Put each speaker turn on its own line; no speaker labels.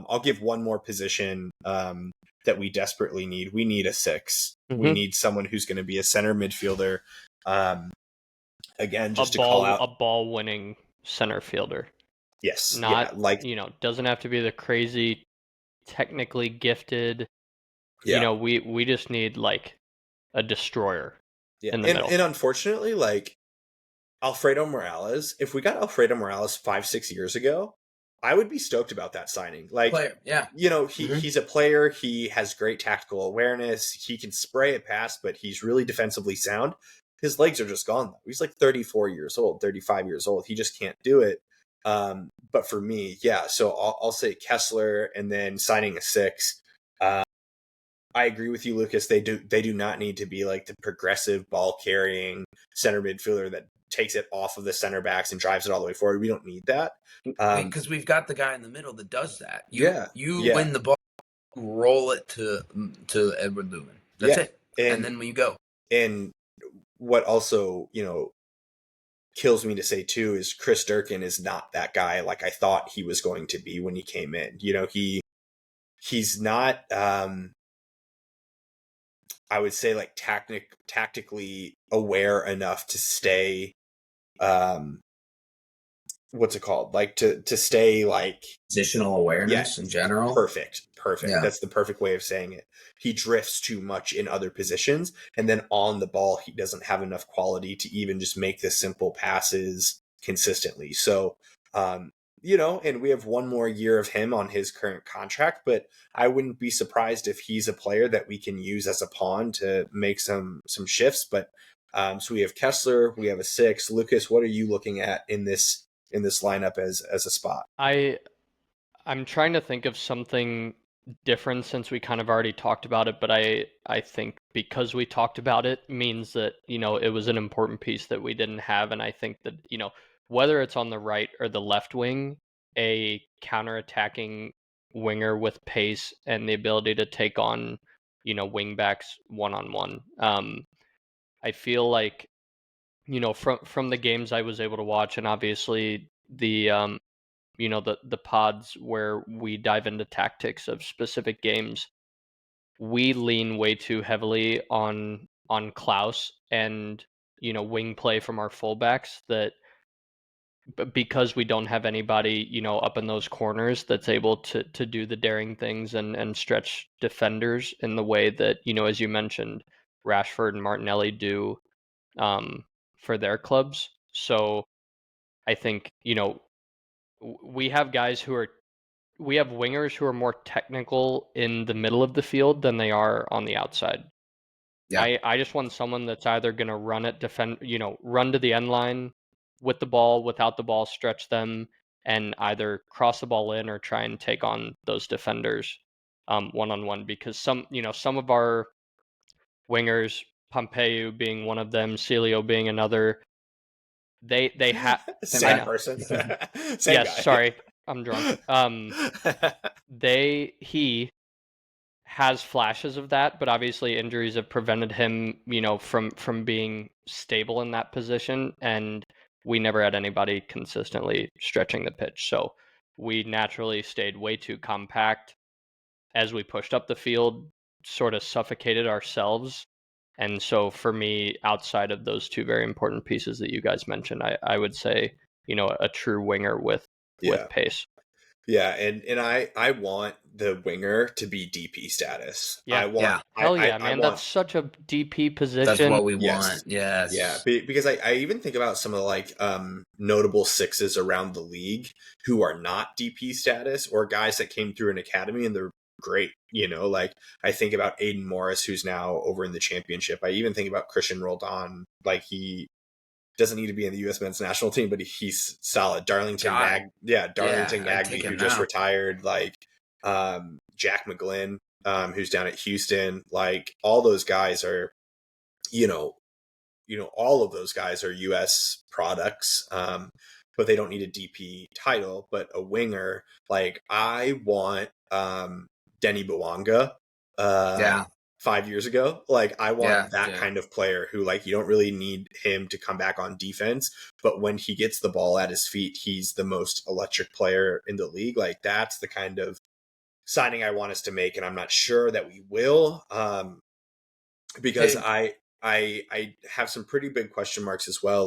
I'll give one more position that we desperately need. We need a 6.
Mm-hmm.
We need someone who's going to be a center midfielder. Again, just
a
to call out
a ball winning center fielder.
Yes.
Not,
yeah, like,
doesn't have to be the crazy technically gifted.
yeah.
We just need like a destroyer in the middle.
And unfortunately, like Alfredo Morales, if we got Alfredo Morales 5-6 years ago, I would be stoked about that signing. Like,
player, yeah.
He's a player. He has great tactical awareness. He can spray it past, but he's really defensively sound. His legs are just gone, though. He's like 34 years old, 35 years old. He just can't do it. But for me, yeah, so I'll say Kessler and then signing a 6. I agree with you, Lucas. They do not need to be like the progressive ball carrying center midfielder that takes it off of the center backs and drives it all the way forward. We don't need that.
Because we've got the guy in the middle that does that. You win the ball, roll it to Edward Lewin. That's it. And then you go. And
what also, kills me to say too is Chris Durkin is not that guy like I thought he was going to be when he came in. He's not I would say like tactically aware enough to stay what's it called? Like to stay like
positional awareness in general.
Perfect.
Yeah.
That's the perfect way of saying it. He drifts too much in other positions, and then on the ball he doesn't have enough quality to even just make the simple passes consistently. So and we have one more year of him on his current contract, but I wouldn't be surprised if he's a player that we can use as a pawn to make some shifts. But so we have Kessler, we have a 6. Lucas, what are you looking at in this lineup as a spot?
I'm trying to think of something different since we kind of already talked about it, but I think because we talked about it means that, it was an important piece that we didn't have. And I think that, whether it's on the right or the left wing, a counterattacking winger with pace and the ability to take on, wing backs one-on-one. I feel like, from the games I was able to watch, and obviously the the pods where we dive into tactics of specific games, we lean way too heavily on Klaus and wing play from our fullbacks, that because we don't have anybody up in those corners that's able to do the daring things and stretch defenders in the way that as you mentioned Rashford and Martinelli do for their clubs. So I think we have wingers who are more technical in the middle of the field than they are on the outside. Yeah. I just want someone that's either going to run it, run to the end line with the ball, without the ball, stretch them, and either cross the ball in or try and take on those defenders one-on-one. Because some of our wingers, Pompeu being one of them, Celio being another, they have
same person. Same
yes,
guy.
Sorry, I'm drunk. He has flashes of that, but obviously injuries have prevented him, from being stable in that position, and we never had anybody consistently stretching the pitch. So we naturally stayed way too compact. As we pushed up the field, sort of suffocated ourselves. And so for me, outside of those two very important pieces that you guys mentioned, I would say, a true winger with pace.
Yeah, and I want the winger to be DP status.
Yeah, man, that's such a DP position.
That's what we want. Yes.
Yeah, because I even think about some of the like notable 6s around the league who are not DP status, or guys that came through an academy and they're great. Like I think about Aiden Morris, who's now over in the championship. I even think about Christian Roldan. Like he doesn't need to be in the U.S. men's national team, but he's solid. Darlington Nagby, who just retired. Like Jack McGlynn, who's down at Houston. Like all those guys are, all of those guys are U.S. products, but they don't need a DP title. But a winger, like I want Denny Bwanga. 5 years ago. Like I want that kind of player who, like, you don't really need him to come back on defense, but when he gets the ball at his feet, he's the most electric player in the league. Like that's the kind of signing I want us to make, and I'm not sure that we will, because I have some pretty big question marks as well.